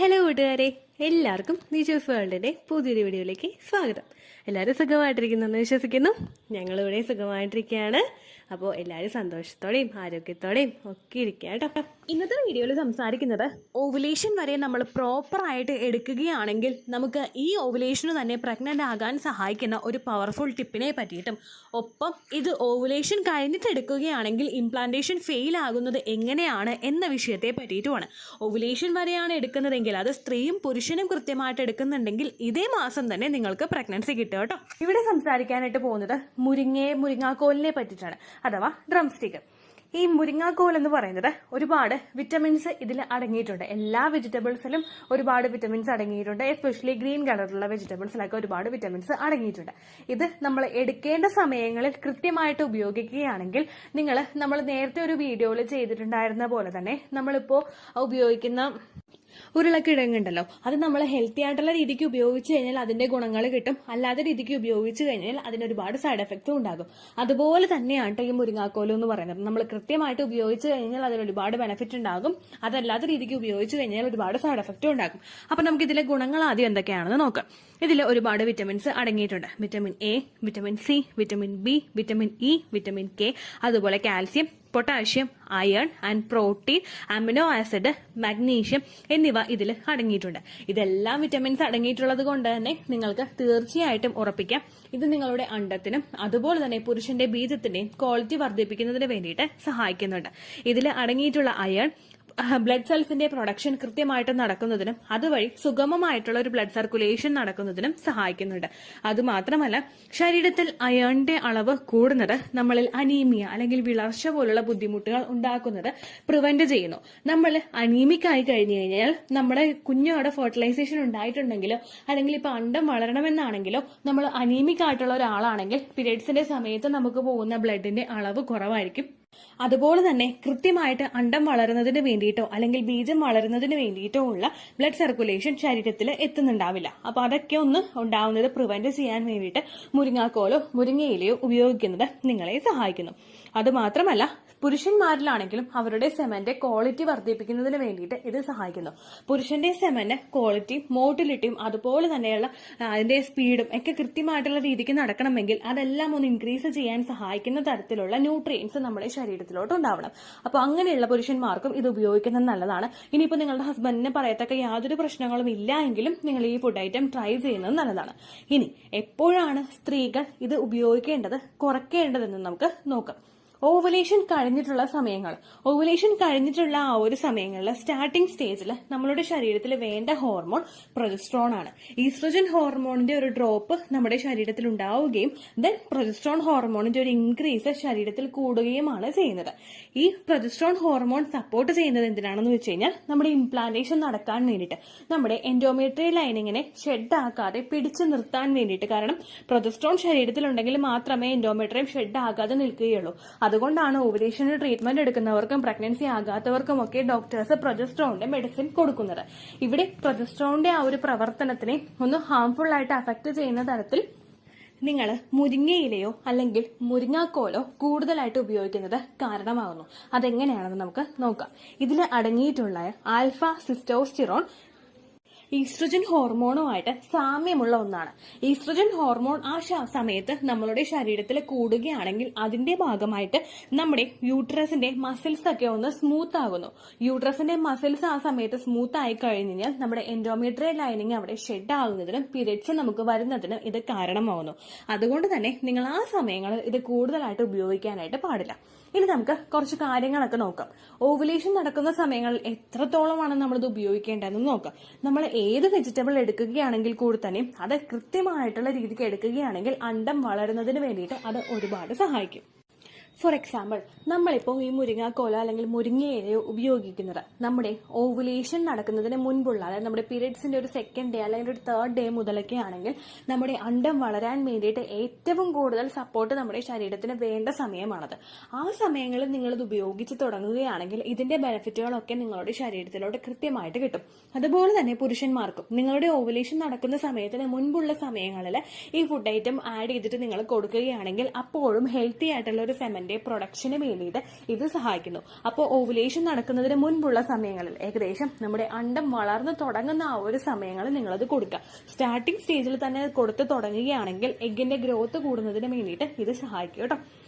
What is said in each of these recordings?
Hello കൂട്ടുകാരെ, എല്ലാവർക്കും നിജോസ് വേൾഡിന്റെ പുതിയൊരു വീഡിയോയിലേക്ക് സ്വാഗതം. എല്ലാവരും സുഖമായിട്ടിരിക്കുന്നെന്ന് വിശ്വസിക്കുന്നു. ഞങ്ങളിവിടെ സുഖമായിട്ടിരിക്കുകയാണ്. അപ്പോൾ എല്ലാവരും സന്തോഷത്തോടെയും ആരോഗ്യത്തോടെയും ഒക്കെ ഇരിക്കുക കേട്ടോ. ഇന്നത്തെ വീഡിയോയിൽ സംസാരിക്കുന്നത് ഓവുലേഷൻ വരെ നമ്മൾ പ്രോപ്പറായിട്ട് എടുക്കുകയാണെങ്കിൽ നമുക്ക് ഈ ഓവുലേഷന് തന്നെ പ്രഗ്നൻ്റ് ആകാൻ സഹായിക്കുന്ന ഒരു പവർഫുൾ ടിപ്പിനെ പറ്റിയിട്ടും, ഒപ്പം ഇത് ഓവുലേഷൻ കഴിഞ്ഞിട്ട് എടുക്കുകയാണെങ്കിൽ ഇംപ്ലാന്റേഷൻ ഫെയിൽ ആകുന്നത് എങ്ങനെയാണ് എന്ന വിഷയത്തെ പറ്റിയിട്ടുമാണ്. ഓവുലേഷൻ വരെയാണ് എടുക്കുന്നതെങ്കിൽ, അത് സ്ത്രീയും പുരുഷനും കൃത്യമായിട്ട് എടുക്കുന്നുണ്ടെങ്കിൽ ഇതേ മാസം തന്നെ നിങ്ങൾക്ക് പ്രഗ്നൻസി കിട്ടും കേട്ടോ. ഇവിടെ സംസാരിക്കാനായിട്ട് പോകുന്നത് മുരിങ്ങാക്കോലിനെ പറ്റിയിട്ടാണ്, അഥവാ ഡ്രം സ്റ്റിക്ക്. ഈ മുരിങ്ങാക്കോൽ എന്ന് പറയുന്നത് ഒരുപാട് വിറ്റമിൻസ് ഇതിൽ അടങ്ങിയിട്ടുണ്ട്. എല്ലാ വെജിറ്റബിൾസിലും ഒരുപാട് വിറ്റമിൻസ് അടങ്ങിയിട്ടുണ്ട്. എസ്പെഷ്യലി ഗ്രീൻ കളറുള്ള വെജിറ്റബിൾസിലൊക്കെ ഒരുപാട് വിറ്റമിൻസ് അടങ്ങിയിട്ടുണ്ട്. ഇത് നമ്മൾ എടുക്കേണ്ട സമയങ്ങളിൽ കൃത്യമായിട്ട് ഉപയോഗിക്കുകയാണെങ്കിൽ നമ്മൾ നേരത്തെ ഒരു വീഡിയോയിൽ ചെയ്തിട്ടുണ്ടായിരുന്ന പോലെ തന്നെ നമ്മളിപ്പോൾ ഉപയോഗിക്കുന്ന ഉരുളക്കിഴങ്ങുണ്ടല്ലോ, അത് നമ്മൾ ഹെൽത്തി ആയിട്ടുള്ള രീതിക്ക് ഉപയോഗിച്ച് കഴിഞ്ഞാൽ അതിന്റെ ഗുണങ്ങൾ കിട്ടും. അല്ലാത്ത രീതിക്ക് ഉപയോഗിച്ച് കഴിഞ്ഞാൽ അതിന് ഒരുപാട് സൈഡ് എഫക്റ്റും ഉണ്ടാകും. അതുപോലെ തന്നെയാണ് ഈ മുരിങ്ങാക്കോല് എന്ന് പറയുന്നത്. നമ്മൾ കൃത്യമായിട്ട് ഉപയോഗിച്ച് കഴിഞ്ഞാൽ അതിന് ഒരുപാട് ബെനിഫിറ്റ് ഉണ്ടാകും. അതല്ലാത്ത രീതിക്ക് ഉപയോഗിച്ച് കഴിഞ്ഞാൽ ഒരുപാട് സൈഡ് എഫക്റ്റും ഉണ്ടാകും. അപ്പൊ നമുക്ക് ഇതിലെ ഗുണങ്ങൾ ആദ്യം എന്തൊക്കെയാണെന്ന് നോക്കാം. ഇതിൽ ഒരുപാട് വിറ്റമിൻസ് അടങ്ങിയിട്ടുണ്ട്. Vitamin A, vitamin C, vitamin B, vitamin E, vitamin K, അതുപോലെ calcium, potassium, iron and protein, amino acid, magnesium എന്നിവ ഇതിൽ അടങ്ങിയിട്ടുണ്ട്. ഇതെല്ലാം വിറ്റമിൻസ് അടങ്ങിയിട്ടുള്ളത് കൊണ്ട് തന്നെ നിങ്ങൾക്ക് തീർച്ചയായിട്ടും ഉറപ്പിക്കാം, ഇത് നിങ്ങളുടെ അണ്ടത്തിനും അതുപോലെ തന്നെ പുരുഷന്റെ ബീജത്തിന്റെയും ക്വാളിറ്റി വർദ്ധിപ്പിക്കുന്നതിന് വേണ്ടിയിട്ട് സഹായിക്കുന്നുണ്ട്. ഇതിൽ അടങ്ങിയിട്ടുള്ള അയൺ ബ്ലഡ് സെൽസിന്റെ പ്രൊഡക്ഷൻ കൃത്യമായിട്ട് നടക്കുന്നതിനും അതുവഴി സുഗമമായിട്ടുള്ള ഒരു ബ്ലഡ് സർക്കുലേഷൻ നടക്കുന്നതിനും സഹായിക്കുന്നുണ്ട്. അതുമാത്രമല്ല, ശരീരത്തിൽ അയണിന്റെ അളവ് കൂടുന്നത് നമ്മളിൽ അനീമിയ അല്ലെങ്കിൽ വിളർച്ച പോലുള്ള ബുദ്ധിമുട്ടുകൾ ഉണ്ടാക്കുന്നത് പ്രിവെന്റ് ചെയ്യുന്നു. നമ്മൾ അനീമിക് ആയി കഴിഞ്ഞു കഴിഞ്ഞാൽ നമ്മുടെ കുഞ്ഞോടെ ഫെർട്ടിലൈസേഷൻ ഉണ്ടായിട്ടുണ്ടെങ്കിലോ അല്ലെങ്കിൽ ഇപ്പൊ അണ്ടം വളരണമെന്നാണെങ്കിലോ നമ്മൾ അനീമിക് ആയിട്ടുള്ള ഒരാളാണെങ്കിൽ പീരിയഡ്സിന്റെ സമയത്ത് നമുക്ക് പോകുന്ന ബ്ലഡിന്റെ അളവ് കുറവായിരിക്കും. അതുപോലെ തന്നെ കൃത്യമായിട്ട് അണ്ടം വളരുന്നതിന് വേണ്ടിയിട്ടോ അല്ലെങ്കിൽ ബീജം വളരുന്നതിന് വേണ്ടിയിട്ടോ ഉള്ള ബ്ലഡ് സർക്കുലേഷൻ ശരീരത്തിൽ എത്തുന്നുണ്ടാവില്ല. അപ്പൊ അതൊക്കെ ഒന്ന് ഉണ്ടാവുന്നത് പ്രിവെന്റ് ചെയ്യാൻ വേണ്ടിയിട്ട് മുരിങ്ങാക്കോലോ മുരിങ്ങയിലയോ ഉപയോഗിക്കുന്നത് നിങ്ങളെ സഹായിക്കുന്നു. അതുമാത്രമല്ല, പുരുഷന്മാരിലാണെങ്കിലും അവരുടെ സെമന്റെ ക്വാളിറ്റി വർദ്ധിപ്പിക്കുന്നതിന് വേണ്ടിയിട്ട് ഇത് സഹായിക്കുന്നു. പുരുഷന്റെ സെമന്റെ ക്വാളിറ്റി, മോട്ടിലിറ്റിയും അതുപോലെ തന്നെയുള്ള അതിന്റെ സ്പീഡും ഒക്കെ കൃത്യമായിട്ടുള്ള രീതിക്ക് നടക്കണമെങ്കിൽ അതെല്ലാം ഒന്ന് ഇൻക്രീസ് ചെയ്യാൻ സഹായിക്കുന്ന തരത്തിലുള്ള ന്യൂട്രിയൻസ് നമ്മുടെ ശരീരത്തിലോട്ട് ഉണ്ടാവണം. അപ്പൊ അങ്ങനെയുള്ള പുരുഷന്മാർക്കും ഇത് ഉപയോഗിക്കുന്നത് നല്ലതാണ്. ഇനിയിപ്പോ നിങ്ങളുടെ ഹസ്ബൻഡിന് പറയത്തക്ക യാതൊരു പ്രശ്നങ്ങളും ഇല്ല എങ്കിലും നിങ്ങൾ ഈ ഫുഡ് ഐറ്റം ട്രൈ ചെയ്യുന്നത് നല്ലതാണ്. ഇനി എപ്പോഴാണ് സ്ത്രീകൾ ഇത് ഉപയോഗിക്കേണ്ടത്, കുറയ്ക്കേണ്ടതെന്ന് നമുക്ക് നോക്കാം. ഓവുലേഷൻ കഴിഞ്ഞിട്ടുള്ള സമയങ്ങൾ. ഓവുലേഷൻ കഴിഞ്ഞിട്ടുള്ള ആ ഒരു സമയങ്ങളിൽ സ്റ്റാർട്ടിംഗ് സ്റ്റേജിൽ നമ്മളുടെ ശരീരത്തിൽ വേണ്ട ഹോർമോൺ പ്രൊജസ്ട്രോൺ ആണ്. ഈസ്ട്രജൻ ഹോർമോണിന്റെ ഒരു ഡ്രോപ്പ് നമ്മുടെ ശരീരത്തിൽ ഉണ്ടാവുകയും ദെൻ പ്രൊജസ്ട്രോൺ ഹോർമോണിന്റെ ഒരു ഇൻക്രീസ് ശരീരത്തിൽ കൂടുകയുമാണ് ചെയ്യുന്നത്. ഈ പ്രൊജസ്ട്രോൺ ഹോർമോൺ സപ്പോർട്ട് ചെയ്യുന്നത് എന്തിനാണെന്ന് വെച്ച് കഴിഞ്ഞാൽ നമ്മുടെ ഇംപ്ലാന്റേഷൻ നടക്കാൻ വേണ്ടിയിട്ട്, നമ്മുടെ എൻഡോമെട്രിയൽ ലൈനിങ്ങിനെ ഷെഡ് ആക്കാതെ പിടിച്ചു നിർത്താൻ വേണ്ടിയിട്ട്. കാരണം പ്രൊജസ്ട്രോൺ ശരീരത്തിലുണ്ടെങ്കിൽ മാത്രമേ എൻഡോമെട്രിയം ഷെഡ് ആകാതെ നിൽക്കുകയുള്ളൂ. അതുകൊണ്ടാണ് ഓവുലേഷന് ട്രീറ്റ്മെന്റ് എടുക്കുന്നവർക്കും പ്രഗ്നൻസി ആകാത്തവർക്കും ഒക്കെ ഡോക്ടേഴ്സ് പ്രൊജസ്ട്രോണിന്റെ മെഡിസിൻ കൊടുക്കുന്നത്. ഇവിടെ പ്രൊജസ്ട്രോണിന്റെ ആ ഒരു പ്രവർത്തനത്തിനെ ഒന്ന് ഹാംഫുൾ ആയിട്ട് അഫക്ട് ചെയ്യുന്ന തരത്തിൽ നിങ്ങൾ മുരിങ്ങയിലയോ അല്ലെങ്കിൽ മുരിങ്ങാക്കോലോ കൂടുതലായിട്ട് ഉപയോഗിക്കുന്നത് കാരണമാകുന്നു. അതെങ്ങനെയാണെന്ന് നമുക്ക് നോക്കാം. ഇതിൽ അടങ്ങിയിട്ടുള്ള ആൽഫ സിസ്റ്റോസ്റ്റിറോൺ ഈസ്ട്രജൻ ഹോർമോണുമായിട്ട് സാമ്യമുള്ള ഒന്നാണ്. ഈസ്ട്രജൻ ഹോർമോൺ ആ സമയത്ത് നമ്മളുടെ ശരീരത്തിൽ കൂടുകയാണെങ്കിൽ അതിന്റെ ഭാഗമായിട്ട് നമ്മുടെ യൂട്രസിന്റെ മസിൽസ് ഒക്കെ ഒന്ന് സ്മൂത്ത് ആകുന്നു. യൂട്രസിന്റെ മസിൽസ് ആ സമയത്ത് സ്മൂത്ത് ആയി കഴിഞ്ഞാൽ നമ്മുടെ എൻഡോമെട്രിയൽ ലൈനിങ് അവിടെ ഷെഡ് ആകുന്നതിനും പീരിയഡ്സ് നമുക്ക് വരുന്നതിനും ഇത് കാരണമാകുന്നു. അതുകൊണ്ട് തന്നെ നിങ്ങൾ ആ സമയങ്ങളിൽ ഇത് കൂടുതലായിട്ട് ഉപയോഗിക്കാനായിട്ട് പാടില്ല. ഇനി നമുക്ക് കുറച്ച് കാര്യങ്ങളൊക്കെ നോക്കാം. ഓവുലേഷൻ നടക്കുന്ന സമയങ്ങളിൽ എത്രത്തോളമാണ് നമ്മളിത് ഉപയോഗിക്കേണ്ടതെന്ന് നോക്കാം. നമ്മൾ ഏത് വെജിറ്റബിൾ എടുക്കുകയാണെങ്കിൽ കൂടി തന്നെ അത് കൃത്യമായിട്ടുള്ള രീതിക്ക് എടുക്കുകയാണെങ്കിൽ അണ്ടം വളരുന്നതിന് വേണ്ടിയിട്ട് അത് ഒരുപാട് സഹായിക്കും. ഫോർ എക്സാമ്പിൾ, നമ്മളിപ്പോൾ ഈ മുരിങ്ങാക്കോല അല്ലെങ്കിൽ മുരിങ്ങയിലയോ ഉപയോഗിക്കുന്നത് നമ്മുടെ ഓവുലേഷൻ നടക്കുന്നതിന് മുൻപുള്ള, അതായത് നമ്മുടെ പീരിയഡ്സിന്റെ ഒരു സെക്കൻഡ് ഡേ അല്ലെങ്കിൽ ഒരു തേർഡ് ഡേ മുതലൊക്കെ ആണെങ്കിൽ നമ്മുടെ അണ്ടം വളരാൻ വേണ്ടിയിട്ട് ഏറ്റവും കൂടുതൽ സപ്പോർട്ട് നമ്മുടെ ശരീരത്തിന് വേണ്ട സമയമാണത്. ആ സമയങ്ങളിൽ നിങ്ങളിത് ഉപയോഗിച്ച് തുടങ്ങുകയാണെങ്കിൽ ഇതിന്റെ ബെനിഫിറ്റുകളൊക്കെ നിങ്ങളുടെ ശരീരത്തിലോട്ട് കൃത്യമായിട്ട് കിട്ടും. അതുപോലെ തന്നെ പുരുഷന്മാർക്കും നിങ്ങളുടെ ഓവുലേഷൻ നടക്കുന്ന സമയത്തിന് മുൻപുള്ള സമയങ്ങളിൽ ഈ ഫുഡ് ഐറ്റം ആഡ് ചെയ്തിട്ട് നിങ്ങൾ കൊടുക്കുകയാണെങ്കിൽ അപ്പോഴും ഹെൽത്തി ആയിട്ടുള്ള ഒരു സെമൻ ഹോർമോണിന്റെ പ്രൊഡക്ഷന് വേണ്ടിയിട്ട് ഇത് സഹായിക്കുന്നു. അപ്പോൾ ഓവുലേഷൻ നടക്കുന്നതിന് മുൻപുള്ള സമയങ്ങളിൽ ഏകദേശം നമ്മുടെ അണ്ടം വളർന്നു തുടങ്ങുന്ന ആ ഒരു സമയങ്ങളിൽ നിങ്ങളത് കൊടുക്കുക. സ്റ്റാർട്ടിംഗ് സ്റ്റേജിൽ തന്നെ കൊടുത്ത് തുടങ്ങുകയാണെങ്കിൽ എഗ്ഗിന്റെ ഗ്രോത്ത് കൂടുന്നതിന് വേണ്ടിയിട്ട് ഇത് സഹായിക്കും കേട്ടോ.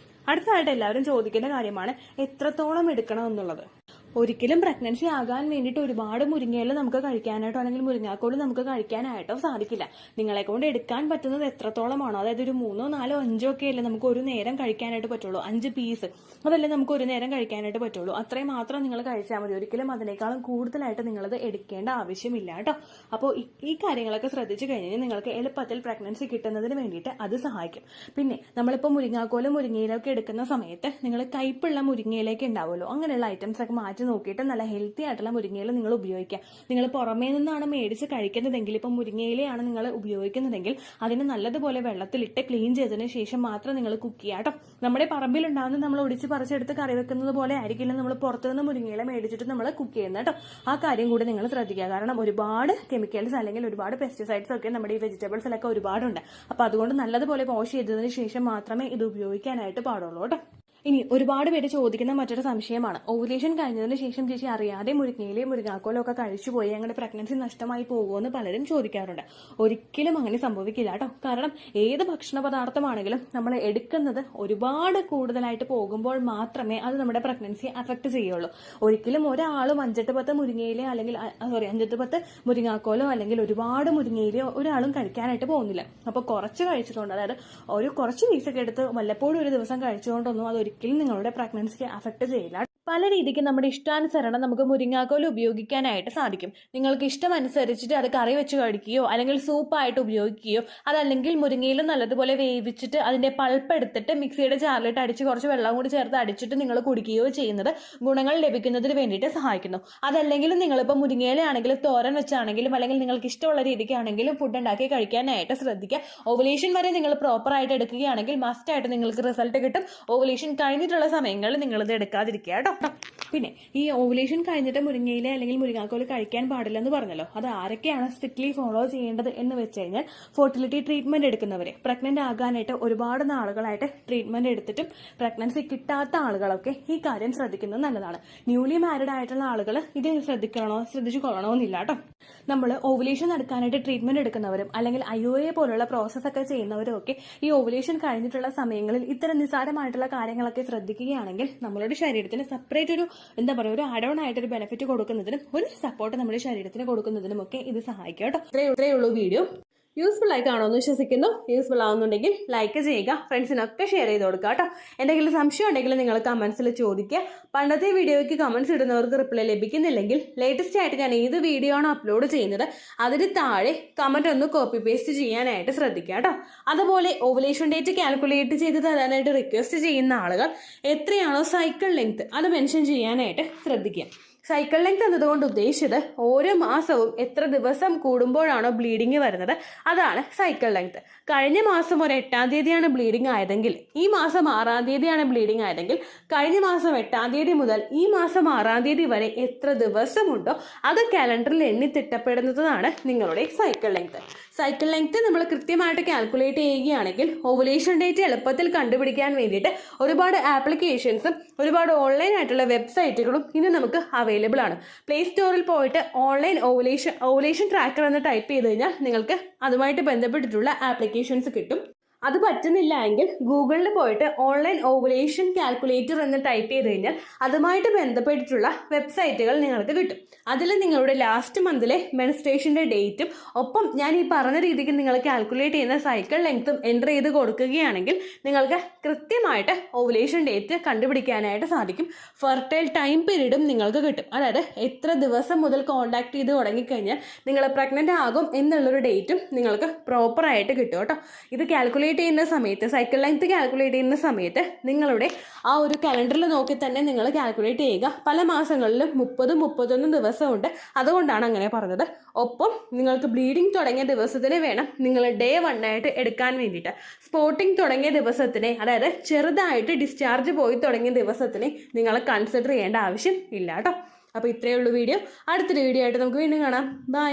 അടുത്തതായിട്ട് എല്ലാവരും ചോദിക്കുന്ന കാര്യമാണ് എത്രത്തോളം എടുക്കണം എന്നുള്ളത്. ഒരിക്കലും പ്രഗ്നൻസി ആകാൻ വേണ്ടിയിട്ട് ഒരുപാട് മുരിങ്ങയില നമുക്ക് കഴിക്കാനായിട്ടോ അല്ലെങ്കിൽ മുരിങ്ങാക്കോട് നമുക്ക് കഴിക്കാനായിട്ടോ സാധിക്കില്ല. നിങ്ങളെ കൊണ്ട് എടുക്കാൻ പറ്റുന്നത് എത്രത്തോളമാണോ, അതായത് ഒരു 3, 4, 5 ഒക്കെ അല്ലേ നമുക്ക് ഒരു നേരം കഴിക്കാനായിട്ട് പറ്റുള്ളൂ. 5 പീസ് അതല്ലേ നമുക്ക് ഒരു നേരം കഴിക്കാനായിട്ട് പറ്റുള്ളൂ. അത്രയും മാത്രം നിങ്ങൾ കഴിച്ചാൽ മതി. ഒരിക്കലും അതിനേക്കാളും കൂടുതലായിട്ട് നിങ്ങളത് എടുക്കേണ്ട ആവശ്യമില്ല കേട്ടോ. അപ്പോൾ ഈ കാര്യങ്ങളൊക്കെ ശ്രദ്ധിച്ചു കഴിഞ്ഞാൽ നിങ്ങൾക്ക് എളുപ്പത്തിൽ പ്രഗ്നൻസി കിട്ടുന്നതിന് വേണ്ടിയിട്ട് അത് സഹായിക്കും. പിന്നെ നമ്മളിപ്പോൾ മുരിങ്ങാക്കോലും മുരിങ്ങയിലൊക്കെ എടുക്കുന്ന സമയത്ത് നിങ്ങൾ കയ്പുള്ള മുരിങ്ങയിലേക്ക് ഉണ്ടാവുമല്ലോ, അങ്ങനെയുള്ള ഐറ്റംസ് ഒക്കെ മാറ്റി നോക്കിയിട്ട് നല്ല ഹെൽത്തി ആയിട്ടുള്ള മുരിങ്ങയില നിങ്ങൾ ഉപയോഗിക്കുക. നിങ്ങൾ പുറമേ നിന്നാണ് മേടിച്ച് കഴിക്കുന്നതെങ്കിൽ, ഇപ്പം മുരിങ്ങയിലയാണ് നിങ്ങൾ ഉപയോഗിക്കുന്നതെങ്കിൽ അതിന് നല്ലതുപോലെ വെള്ളത്തിലിട്ട് ക്ലീൻ ചെയ്തതിന് ശേഷം മാത്രം നിങ്ങൾ കുക്ക് ചെയ്യുക കേട്ടോ. നമ്മുടെ പറമ്പിലുണ്ടാകുന്ന നമ്മൾ ഒടിച്ച് പറിച്ചെടുത്ത് കറി വെക്കുന്നത് പോലെ ആയിരിക്കില്ല നമ്മൾ പുറത്തുനിന്ന് മുരിങ്ങയില മേടിച്ചിട്ട് നമ്മൾ കുക്ക് ചെയ്യുന്നത് കേട്ടോ. ആ കാര്യം കൂടി നിങ്ങൾ ശ്രദ്ധിക്കുക. കാരണം ഒരുപാട് കെമിക്കൽസ് അല്ലെങ്കിൽ ഒരുപാട് പെസ്റ്റിസൈഡ്സ് ഒക്കെ നമ്മുടെ ഈ വെജിറ്റബിൾസിലൊക്കെ ഒരുപാടുണ്ട്. അപ്പൊ അതുകൊണ്ട് നല്ലതുപോലെ വാഷ് ചെയ്തതിന് ശേഷം മാത്രമേ ഇത് ഉപയോഗിക്കാനായിട്ട് പാടുള്ളൂ കേട്ടോ. ഇനി ഒരുപാട് പേര് ചോദിക്കുന്ന മറ്റൊരു സംശയമാണ്, ഓവുലേഷൻ കഴിഞ്ഞതിന് ശേഷം ചേച്ചി അറിയാതെ മുരിങ്ങയിലെയും മുരിങ്ങാക്കോലും ഒക്കെ കഴിച്ചുപോയി ഞങ്ങളുടെ പ്രഗ്നൻസി നഷ്ടമായി പോകുമെന്ന് പലരും ചോദിക്കാറുണ്ട്. ഒരിക്കലും അങ്ങനെ സംഭവിക്കില്ല കേട്ടോ. കാരണം ഏത് ഭക്ഷണ പദാർത്ഥമാണെങ്കിലും നമ്മൾ എടുക്കുന്നത് ഒരുപാട് കൂടുതലായിട്ട് പോകുമ്പോൾ മാത്രമേ അത് നമ്മുടെ പ്രഗ്നൻസി അഫക്ട് ചെയ്യുള്ളൂ. ഒരിക്കലും ഒരാളും 5-10 മുരിങ്ങയിലയോ അല്ലെങ്കിൽ 5-10 മുരിങ്ങാക്കോലോ അല്ലെങ്കിൽ ഒരുപാട് മുരിങ്ങയിലയോ ഒരാളും കഴിക്കാനായിട്ട് പോകുന്നില്ല. അപ്പൊ കുറച്ച് കഴിച്ചിട്ടുണ്ട്, അതായത് ഒരു കുറച്ച് പീസൊക്കെ എടുത്ത് വല്ലപ്പോഴും ഒരു ദിവസം കഴിച്ചുകൊണ്ടൊന്നും അത് ഒരിക്കലും നിങ്ങളുടെ പ്രഗ്നൻസിയെ അഫക്ട് ചെയ്യില്ല. പല രീതിക്ക് നമ്മുടെ ഇഷ്ടാനുസരണം നമുക്ക് മുരിങ്ങാക്കോൽ ഉപയോഗിക്കാനായിട്ട് സാധിക്കും. നിങ്ങൾക്ക് ഇഷ്ടമനുസരിച്ചിട്ട് അത് കറി വെച്ച് കഴിക്കുകയോ അല്ലെങ്കിൽ സൂപ്പായിട്ട് ഉപയോഗിക്കുകയോ അതല്ലെങ്കിൽ മുരിങ്ങയിൽ നല്ലതുപോലെ വേവിച്ചിട്ട് അതിന്റെ പൾപ്പ് എടുത്തിട്ട് മിക്സിയുടെ ജാറിലിട്ട് അടിച്ച് കുറച്ച് വെള്ളം കൂടി ചേർത്ത് അടിച്ചിട്ട് നിങ്ങൾ കുടിക്കുകയോ ചെയ്യുന്നത് ഗുണങ്ങൾ ലഭിക്കുന്നതിന് വേണ്ടിയിട്ട് സഹായിക്കുന്നു. അതല്ലെങ്കിൽ നിങ്ങളിപ്പോൾ മുരിങ്ങയിലാണെങ്കിലും തോരൻ വെച്ചാണെങ്കിലും അല്ലെങ്കിൽ നിങ്ങൾക്ക് ഇഷ്ടമുള്ള രീതിക്കാണെങ്കിലും ഫുഡ് ഉണ്ടാക്കി കഴിക്കാനായിട്ട് ശ്രദ്ധിക്കുക. ഓവുലേഷൻ വരെ നിങ്ങൾ പ്രോപ്പർ ആയിട്ട് എടുക്കുകയാണെങ്കിൽ മസ്റ്റ് ആയിട്ട് നിങ്ങൾക്ക് റിസൾട്ട് കിട്ടും. ഓവുലേഷൻ കഴിഞ്ഞിട്ടുള്ള സമയങ്ങളിൽ നിങ്ങളിത് എടുക്കാതിരിക്കുക കേട്ടോ. പിന്നെ ഈ ഓവുലേഷൻ കഴിഞ്ഞിട്ട് മുരിങ്ങയില അല്ലെങ്കിൽ മുരിങ്ങാക്കോല് കഴിക്കാൻ പാടില്ലെന്ന് പറഞ്ഞല്ലോ, അത് ആരൊക്കെയാണ് സ്ട്രിക്ട്ലി ഫോളോ ചെയ്യേണ്ടത് എന്ന് വെച്ച് കഴിഞ്ഞാൽ ഫെർട്ടിലിറ്റി ട്രീറ്റ്മെന്റ് എടുക്കുന്നവരെ, പ്രഗ്നന്റ് ആകാനായിട്ട് ഒരുപാട് നാളുകളായിട്ട് ട്രീറ്റ്മെന്റ് എടുത്തിട്ടും പ്രഗ്നൻസി കിട്ടാത്ത ആളുകളൊക്കെ ഈ കാര്യം ശ്രദ്ധിക്കുന്നത് നല്ലതാണ്. ന്യൂലി മാരിഡ് ആയിട്ടുള്ള ആളുകൾ ഇത് ശ്രദ്ധിച്ചു കൊള്ളണമെന്നില്ല കേട്ടോ. നമ്മൾ ഓവുലേഷൻ നടക്കാനായിട്ട് ട്രീറ്റ്മെന്റ് എടുക്കുന്നവരും അല്ലെങ്കിൽ IUI പോലുള്ള പ്രോസസ് ഒക്കെ ചെയ്യുന്നവരും ഒക്കെ ഈ ഓവുലേഷൻ കഴിഞ്ഞിട്ടുള്ള സമയങ്ങളിൽ ഇത്തരം നിസ്സാരമായിട്ടുള്ള കാര്യങ്ങളൊക്കെ ശ്രദ്ധിക്കുകയാണെങ്കിൽ നമ്മളുടെ ശരീരത്തിന് സെപ്പറേറ്റ് ഒരു ഒരു ആഡ് ഓൺ ആയിട്ട് ഒരു ബെനിഫിറ്റ് കൊടുക്കുന്നതിനും ഒരു സപ്പോർട്ട് നമ്മുടെ ശരീരത്തിന് കൊടുക്കുന്നതിനും ഒക്കെ ഇത് സഹായിക്കും കേട്ടോ. ഇത്രയേ ഉള്ളൂ വീഡിയോ. യൂസ്ഫുൾ ആയി കാണുമെന്ന് വിശ്വസിക്കുന്നു. യൂസ്ഫുൾ ആവുന്നുണ്ടെങ്കിൽ ലൈക്ക് ചെയ്യുക, ഫ്രണ്ട്സിനൊക്കെ ഷെയർ ചെയ്ത് കൊടുക്കുക കേട്ടോ. എന്തെങ്കിലും സംശയം ഉണ്ടെങ്കിൽ നിങ്ങൾ കമന്റ്സിൽ ചോദിക്കുക. പണ്ടത്തെ വീഡിയോയ്ക്ക് കമന്റ്സ് ഇടുന്നവർക്ക് റിപ്ലൈ ലഭിക്കുന്നില്ലെങ്കിൽ ലേറ്റസ്റ്റ് ആയിട്ട് ഞാൻ ഏത് വീഡിയോ ആണോ അപ്ലോഡ് ചെയ്യുന്നത് അതിന് താഴെ കമന്റ് ഒന്ന് കോപ്പി പേസ്റ്റ് ചെയ്യാനായിട്ട് ശ്രദ്ധിക്കുക കേട്ടോ. അതുപോലെ ഓവുലേഷൻ ഡേറ്റ് കാൽക്കുലേറ്റ് ചെയ്ത് തരാനായിട്ട് റിക്വസ്റ്റ് ചെയ്യുന്ന ആളുകൾ എത്രയാണോ സൈക്കിൾ ലെങ്ത് അത് മെൻഷൻ ചെയ്യാനായിട്ട് ശ്രദ്ധിക്കുക. സൈക്കിൾ ലെങ്ത് എന്നതുകൊണ്ട് ഉദ്ദേശിച്ചത് ഓരോ മാസവും എത്ര ദിവസം കൂടുമ്പോഴാണോ ബ്ലീഡിങ് വരുന്നത് അതാണ് സൈക്കിൾ ലെങ്ത്. കഴിഞ്ഞ മാസം ഒരു 8-ാം തീയതിയാണ് ബ്ലീഡിങ് ആയതെങ്കിൽ ഈ മാസം 6-ാം തീയതിയാണ് ബ്ലീഡിങ് ആയതെങ്കിൽ കഴിഞ്ഞ മാസം 8-ാം തീയതി മുതൽ ഈ മാസം 6-ാം തീയതി വരെ എത്ര ദിവസമുണ്ടോ അത് കാലണ്ടറിൽ എണ്ണി തിട്ടപ്പെടുന്നതാണ് നിങ്ങളുടെ സൈക്കിൾ ലെങ്ത്. സൈക്കിൾ ലെങ്ത് നമ്മൾ കൃത്യമായിട്ട് കാൽക്കുലേറ്റ് ചെയ്യുകയാണെങ്കിൽ ഓവുലേഷൻ ഡേറ്റ് എളുപ്പത്തിൽ കണ്ടുപിടിക്കാൻ വേണ്ടിയിട്ട് ഒരുപാട് ആപ്ലിക്കേഷൻസും ഒരുപാട് ഓൺലൈൻ ആയിട്ടുള്ള വെബ്സൈറ്റുകളും ഇന്ന് നമുക്ക് അവൈലബിൾ ആണ്. പ്ലേ സ്റ്റോറിൽ പോയിട്ട് ഓൺലൈൻ ഓവുലേഷൻ ട്രാക്കർ എന്ന് ടൈപ്പ് ചെയ്ത് കഴിഞ്ഞാൽ നിങ്ങൾക്ക് അതുമായിട്ട് ബന്ധപ്പെട്ടിട്ടുള്ള ആപ്ലിക്കേഷൻസ് കിട്ടും. അത് പറ്റുന്നില്ല എങ്കിൽ ഗൂഗിളിൽ പോയിട്ട് ഓൺലൈൻ ഓവുലേഷൻ കാൽക്കുലേറ്റർ എന്ന് ടൈപ്പ് ചെയ്ത് കഴിഞ്ഞാൽ അതുമായിട്ട് ബന്ധപ്പെട്ടിട്ടുള്ള വെബ്സൈറ്റുകൾ നിങ്ങൾക്ക് കിട്ടും. അതിൽ നിങ്ങളുടെ ലാസ്റ്റ് മന്തിലെ മെൻസ്ട്രേഷൻ്റെ ഡേറ്റും ഒപ്പം ഞാൻ ഈ പറഞ്ഞ രീതിക്ക് നിങ്ങൾ കാൽക്കുലേറ്റ് ചെയ്യുന്ന സൈക്കിൾ ലെങ്ത്തും എൻ്റർ ചെയ്ത് കൊടുക്കുകയാണെങ്കിൽ നിങ്ങൾക്ക് കൃത്യമായിട്ട് ഓവുലേഷൻ ഡേറ്റ് കണ്ടുപിടിക്കാനായിട്ട് സാധിക്കും. ഫെർട്ടൈൽ ടൈം പീരീഡും നിങ്ങൾക്ക് കിട്ടും. അതായത് എത്ര ദിവസം മുതൽ കോൺടാക്ട് ചെയ്ത് തുടങ്ങിക്കഴിഞ്ഞാൽ നിങ്ങൾ പ്രഗ്നൻ്റ് ആകും എന്നുള്ളൊരു ഡേറ്റും നിങ്ങൾക്ക് പ്രോപ്പറായിട്ട് കിട്ടും കേട്ടോ. ഇത് കാൽക്കുലേറ്റ് ചെയ്യുന്ന സമയത്ത് സൈക്കിൾ ലെങ്ത് കാൽക്കുലേറ്റ് ചെയ്യുന്ന സമയത്ത് നിങ്ങളുടെ ആ ഒരു കലണ്ടറിൽ നോക്കി തന്നെ നിങ്ങൾ കാൽക്കുലേറ്റ് ചെയ്യുക. പല മാസങ്ങളിലും 30-31 ദിവസമുണ്ട്, അതുകൊണ്ടാണ് അങ്ങനെ പറഞ്ഞത്. ഒപ്പം നിങ്ങൾക്ക് ബ്ലീഡിങ് തുടങ്ങിയ ദിവസത്തിന് വേണം നിങ്ങൾ ഡേ 1 ആയിട്ട് എടുക്കാൻ വേണ്ടിയിട്ട്. സ്പോട്ടിങ് തുടങ്ങിയ ദിവസത്തിനെ, അതായത് ചെറുതായിട്ട് ഡിസ്ചാർജ് പോയി തുടങ്ങിയ ദിവസത്തിനെ നിങ്ങൾ കൺസിഡർ ചെയ്യേണ്ട ആവശ്യം ഇല്ല കേട്ടോ. അപ്പോൾ ഇത്രയേ ഉള്ളൂ വീഡിയോ. അടുത്തൊരു വീഡിയോ ആയിട്ട് നമുക്ക് വീണ്ടും കാണാം. ബൈ.